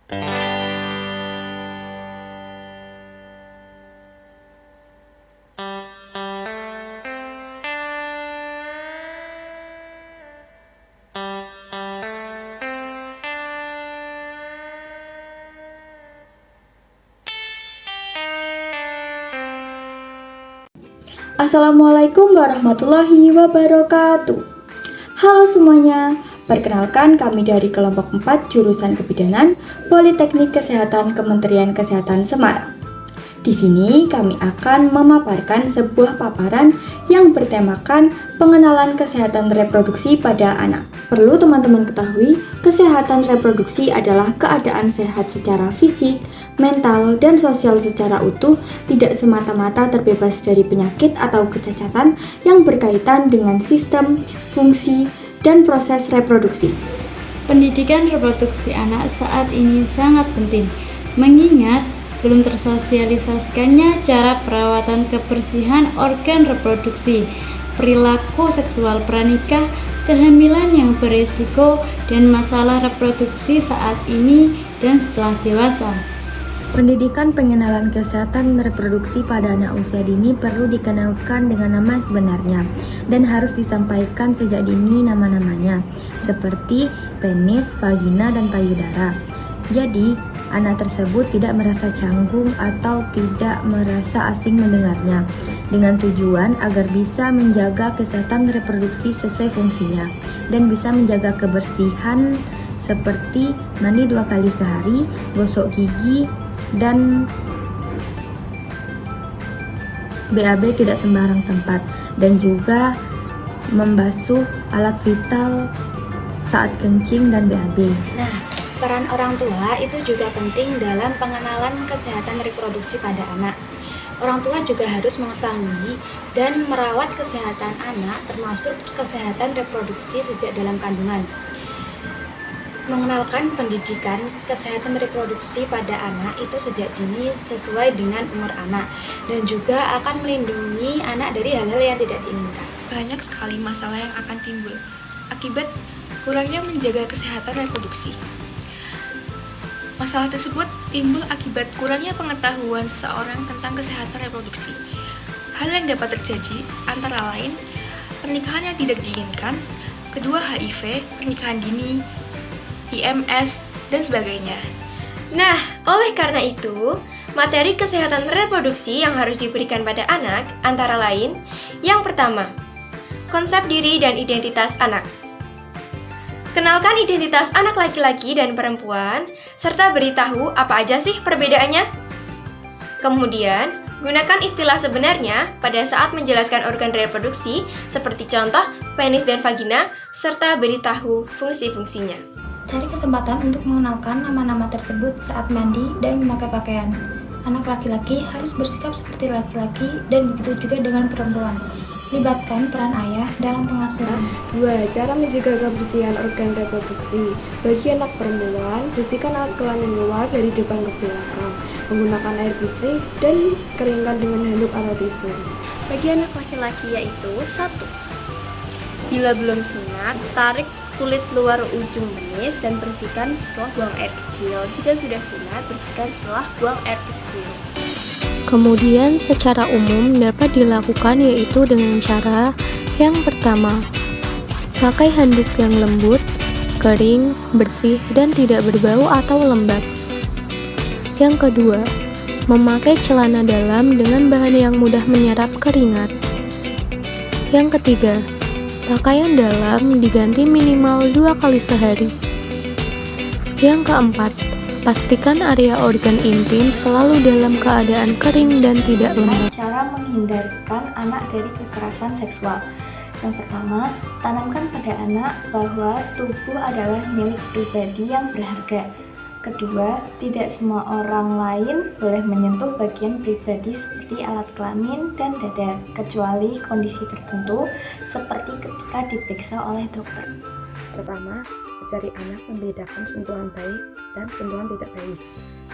Assalamualaikum warahmatullahi wabarakatuh. Halo semuanya, perkenalkan kami dari kelompok 4 jurusan Kebidanan Politeknik Kesehatan Kementerian Kesehatan Semarang. Di sini kami akan memaparkan sebuah paparan yang bertemakan pengenalan kesehatan reproduksi pada anak. Perlu teman-teman ketahui, kesehatan reproduksi adalah keadaan sehat secara fisik, mental, dan sosial secara utuh, tidak semata-mata terbebas dari penyakit atau kecacatan yang berkaitan dengan sistem, fungsi, dan proses reproduksi. Pendidikan reproduksi anak saat ini sangat penting, mengingat belum tersosialisasikannya cara perawatan kebersihan organ reproduksi, perilaku seksual pranikah, kehamilan yang berisiko, dan masalah reproduksi saat ini dan setelah dewasa. Pendidikan pengenalan kesehatan reproduksi pada anak usia dini perlu dikenalkan dengan nama sebenarnya dan harus disampaikan sejak dini nama-namanya seperti penis, vagina, dan payudara. Jadi, anak tersebut tidak merasa canggung atau tidak merasa asing mendengarnya, dengan tujuan agar bisa menjaga kesehatan reproduksi sesuai fungsinya dan bisa menjaga kebersihan seperti mandi 2 kali sehari, gosok gigi, dan BAB tidak sembarang tempat, dan juga membasuh alat vital saat kencing dan BAB. Nah, peran orang tua itu juga penting dalam pengenalan kesehatan reproduksi pada anak. Orang tua juga harus mengetahui dan merawat kesehatan anak, termasuk kesehatan reproduksi sejak dalam kandungan. Mengenalkan pendidikan kesehatan reproduksi pada anak itu sejak dini sesuai dengan umur anak, dan juga akan melindungi anak dari hal-hal yang tidak diinginkan. Banyak sekali masalah yang akan timbul akibat kurangnya menjaga kesehatan reproduksi. Masalah tersebut timbul akibat kurangnya pengetahuan seseorang tentang kesehatan reproduksi. Hal yang dapat terjadi antara lain pernikahan yang tidak diinginkan, kedua HIV, pernikahan dini, IMS, dan sebagainya. Nah, oleh karena itu, materi kesehatan reproduksi yang harus diberikan pada anak antara lain, yang pertama, konsep diri dan identitas anak. Kenalkan identitas anak laki-laki dan perempuan, serta beritahu apa aja sih perbedaannya. Kemudian, gunakan istilah sebenarnya pada saat menjelaskan organ reproduksi, seperti contoh penis dan vagina, serta beritahu fungsi-fungsinya. Cari kesempatan untuk mengenalkan nama-nama tersebut saat mandi dan memakai pakaian. Anak laki-laki harus bersikap seperti laki-laki dan begitu juga dengan perempuan. Libatkan peran ayah dalam pengasuhan. 2. Cara menjaga kebersihan organ reproduksi. Bagi anak perempuan, bersihkan alat kelamin luar dari depan ke belakang. Menggunakan air bersih dan keringkan dengan handuk atau tisu. Bagi anak laki-laki yaitu 1. Bila belum sunat, tarik kulit luar ujung penis dan bersihkan setelah buang air kecil. Jika sudah sunat, bersihkan setelah buang air kecil. Kemudian secara umum dapat dilakukan yaitu dengan cara yang pertama, pakai handuk yang lembut, kering, bersih, dan tidak berbau atau lembab. Yang kedua, memakai celana dalam dengan bahan yang mudah menyerap keringat. Yang ketiga, pakaian dalam diganti minimal 2 kali sehari. Yang keempat, pastikan area organ intim selalu dalam keadaan kering dan tidak lembab. Cara menghindarkan anak dari kekerasan seksual. Yang pertama, tanamkan pada anak bahwa tubuh adalah milik pribadi yang berharga. Kedua, tidak semua orang lain boleh menyentuh bagian pribadi seperti alat kelamin dan dada, kecuali kondisi tertentu seperti ketika diperiksa oleh dokter. Pertama, ajari anak membedakan sentuhan baik dan sentuhan tidak baik.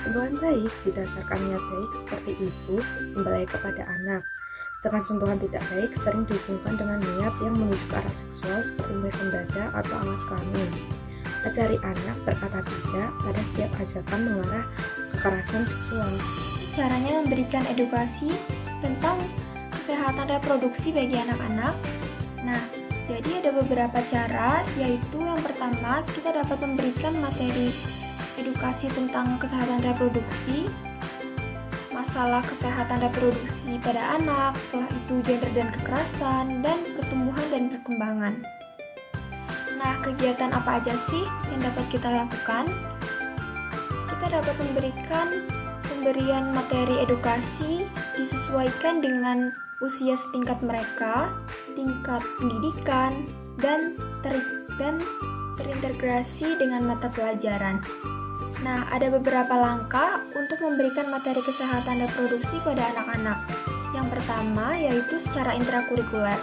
Sentuhan baik didasarkan niat baik seperti ibu membelai kepada anak. Sedangkan sentuhan tidak baik sering dihubungkan dengan niat yang menuju ke arah seksual seperti memegang dada atau alat kelamin. Ajari anak berkata tidak pada setiap ajakan mengarah kekerasan seksual. Caranya memberikan edukasi tentang kesehatan reproduksi bagi anak-anak. Nah, jadi ada beberapa cara, yaitu yang pertama kita dapat memberikan materi edukasi tentang kesehatan reproduksi, masalah kesehatan reproduksi pada anak, setelah itu gender dan kekerasan, dan pertumbuhan dan perkembangan. Nah, kegiatan apa aja sih yang dapat kita lakukan? Kita dapat memberikan pemberian materi edukasi disesuaikan dengan usia setingkat mereka, tingkat pendidikan, dan terintegrasi dengan mata pelajaran. Nah, ada beberapa langkah untuk memberikan materi kesehatan reproduksi pada anak-anak. Yang pertama yaitu secara intrakurikuler,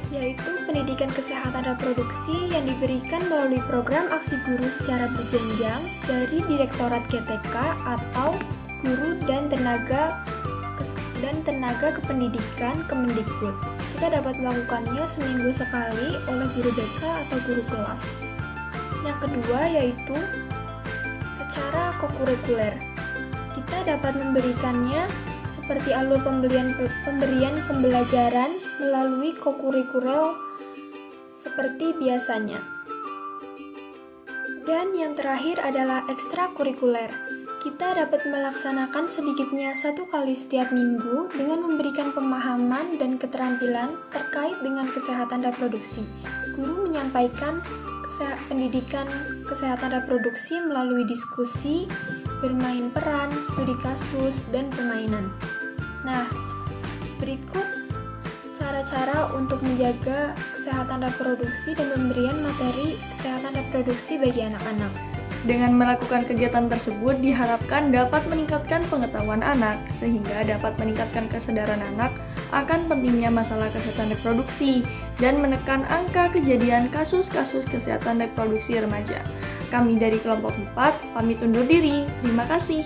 yaitu pendidikan kesehatan reproduksi yang diberikan melalui program aksi guru secara berjenjang dari Direktorat GTK atau Guru dan Tenaga Kependidikan Kemendikbud. Kita dapat melakukannya seminggu sekali oleh guru BK atau guru kelas. Yang kedua yaitu secara kokurikuler. Kita dapat memberikannya seperti alur pemberian pembelajaran melalui kokurikuler seperti biasanya. Dan yang terakhir adalah ekstrakurikuler. Kita dapat melaksanakan sedikitnya 1 kali setiap minggu dengan memberikan pemahaman dan keterampilan terkait dengan kesehatan reproduksi. Guru menyampaikan pendidikan kesehatan reproduksi melalui diskusi, bermain peran, studi kasus, dan permainan. Nah, berikut cara-cara untuk menjaga kesehatan reproduksi dan pemberian materi kesehatan reproduksi bagi anak-anak. Dengan melakukan kegiatan tersebut diharapkan dapat meningkatkan pengetahuan anak, sehingga dapat meningkatkan kesadaran anak akan pentingnya masalah kesehatan reproduksi dan menekan angka kejadian kasus-kasus kesehatan reproduksi remaja. Kami dari kelompok 4 pamit undur diri. Terima kasih.